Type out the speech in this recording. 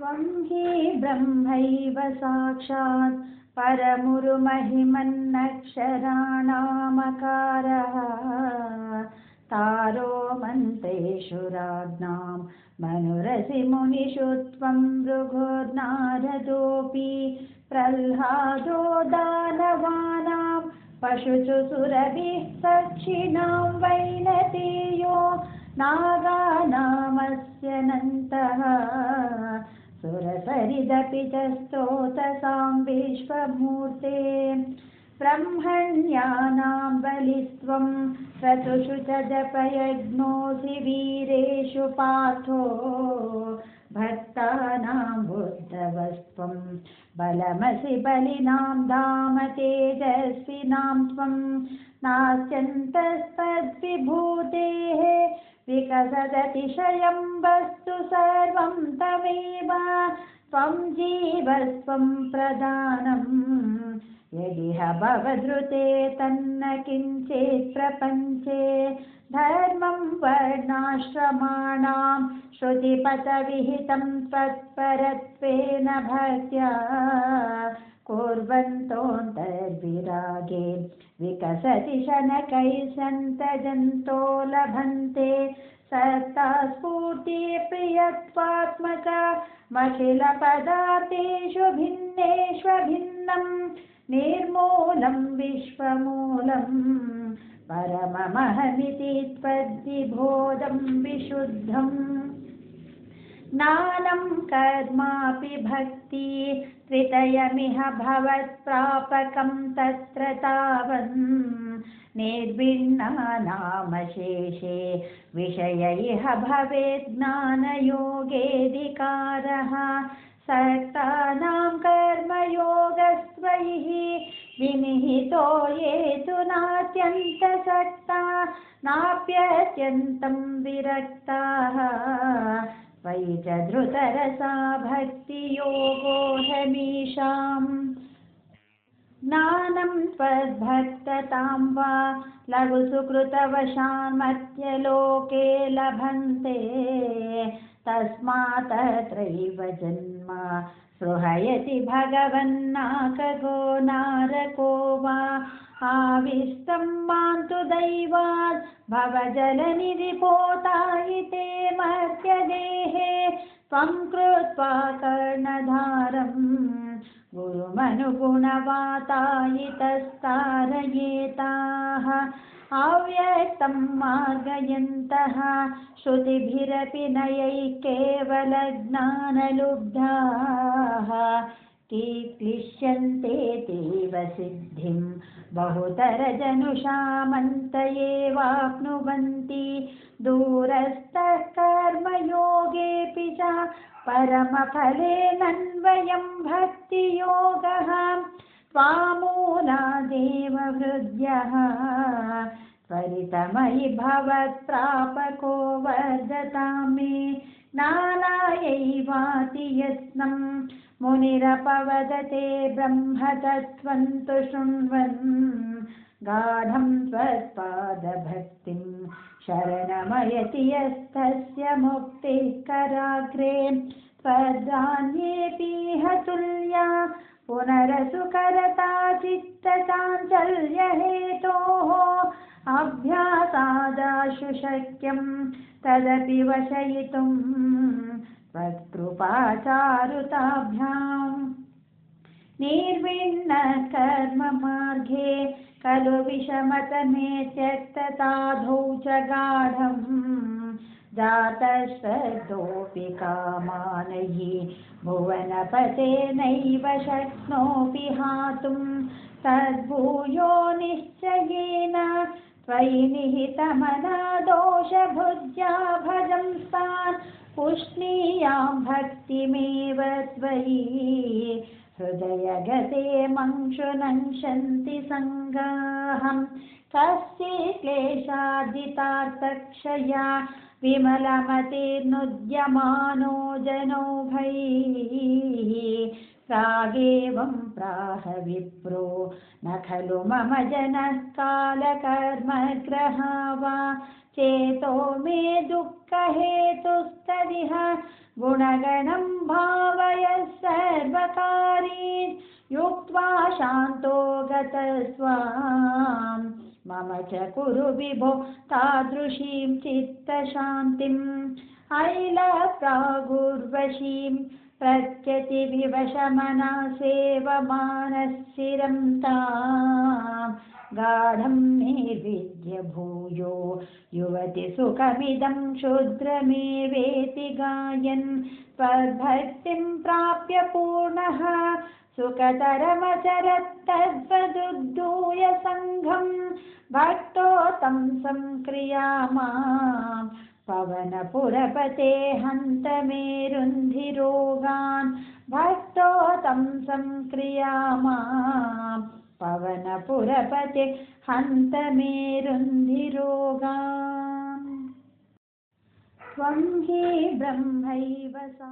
त्वं हि ब्रह्मैव साक्षात् परमुरुमहिमन्नक्षराणामकारः तारो मन्त्रेषु राज्ञां मनुरसि मुनिषु त्वं भृगुर्नारदोऽपि प्रह्लादो दानवानां पशुषु सुरभिः पक्षिणां वैनतेयो नागानामस्यनन्तः सुरसरिदपि च स्तोतसां विश्वमूर्ते ब्रह्मण्यानां बलिस्त्वं क्रतुषु च जपयज्ञोऽसि वीरेषु पार्थो भक्तानां बुद्धवस्त्वं बलमसि बलिनां धाम तेजस्विनां त्वं नास्त्यन्तस्तद्विभूतेः विकसदतिशयं वस्तु सर्वं तमेव त्वं जीवस्त्वं प्रधानम् यदिह भवधृते तन्न किञ्चित् प्रपञ्चे धर्मं वर्णाश्रमाणां श्रुतिपथविहितं त्वत्परत्वेन भक्त्या कुर्वन्तोऽन्तर्विरागे विकसति शनकैः सन्तजन्तो लभन्ते सत्ता स्फूर्ति प्रियत्वात्मकमखिलपदार्थेषु भिन्नेष्वभिन्नं निर्मूलं विश्वमूलं परममहमिति त्वद्विबोधं विशुद्धम् ज्ञानं कर्मापि भक्ति त्रितयमिह भवत्प्रापकं तत्र तावन् निर्भिन्नानामशेषे विषय इह भवेत् ज्ञानयोगेऽधिकारः सक्तानां कर्मयोगस्त्वयि विनिहितो ये तु नात्यन्तसक्ता नाप्यत्यन्तं विरक्ताः त्वयि च धृतरसा भक्तियोगो ह्यमीषाम् ज्ञानं त्वद्भक्ततां वा लघुसुकृतवशान् मर्त्यलोके लभन्ते तस्मात् तत्रैव जन्म स्पृहयति भगवन्नाकगो नारको वा आविष्टं मान्तु दैवात् भवजलनिधिपोतायिते मर्त्यदेहे त्वं कृत्वा कर्णधारम् गुरुमनुगुणवातायितस्तारयेताः अव्यक्तं मार्गयन्तः श्रुतिभिरपि नयैः केवलज्ञानलुब्धाः क्लिश्यन्ते तेव सिद्धिं बहुतरजनुषामन्त एवाप्नुवन्ति दूरस्थः कर्मयोगेऽपि च परमफलेनन्वयं भक्तियोगः त्वामूलादेव हृद्यः त्वरितमयि भवत्प्रापको वर्धतां मे ज्ञानायैवाति यत्नं मुनिरपवदते ब्रह्मतत्त्वं तु शृण्वन् गाढं त्वत्पादभक्तिं शरणमयति यस्तस्य मुक्तिः कराग्रे त्वद्धान्येऽपीह तुल्या पुनरसुकरता चित्तचाञ्चल्यहेतोः अभ्यासादाशु शक्यं तदपि वशयितुं त्वत्कृपाचारुताभ्याम् निर्विण्णकर्ममार्गे खलु विषमतमे त्यक्तताधौ च गाढम् जातश्रद्धोऽपि कामानयि भुवनपते नैव शक्नोऽपि हातुं तद्भूयो निश्चयेन त्वयि निहितमना दोषभुज्या भजंस्तान् पुष्णीयां भक्तिमेव त्वयि हृदयगते मंशुनंशन्ति संगाहं कस्य क्लेशार्जितार्थक्षया विमलमतिर्नुद्यमानो जनौघैः प्रागेवं प्राह विप्रो न खलु मम जनः कालकर्मग्रहा वा चेतो मे दुःखहेतुस्तदिह गुणगणं भावयः सर्वकारीन् युक्त्वा शान्तो गतस्वां मम च कुरु विभो तादृशीं चित्तशान्तिम् ऐलप्रागुर्वशीं प्रत्यतिविवशमना सेवमानस्थिरं तां गाढं निर्विद्य भूयो युवति सुखमिदं क्षुद्रमेवेति गायन् त्वद्भक्तिं प्राप्य पूर्णः सुखतरमचरत्तद्वदुद्धूय सङ्घं भक्तो तं संक्रियामां पवनपुरपते हन्त मेरुन्धिरोगान् भक्तो तं संक्रियामां पवनपुरपते हन्त मेरुन्धिरोगान् त्वं हि ब्रह्मैव सा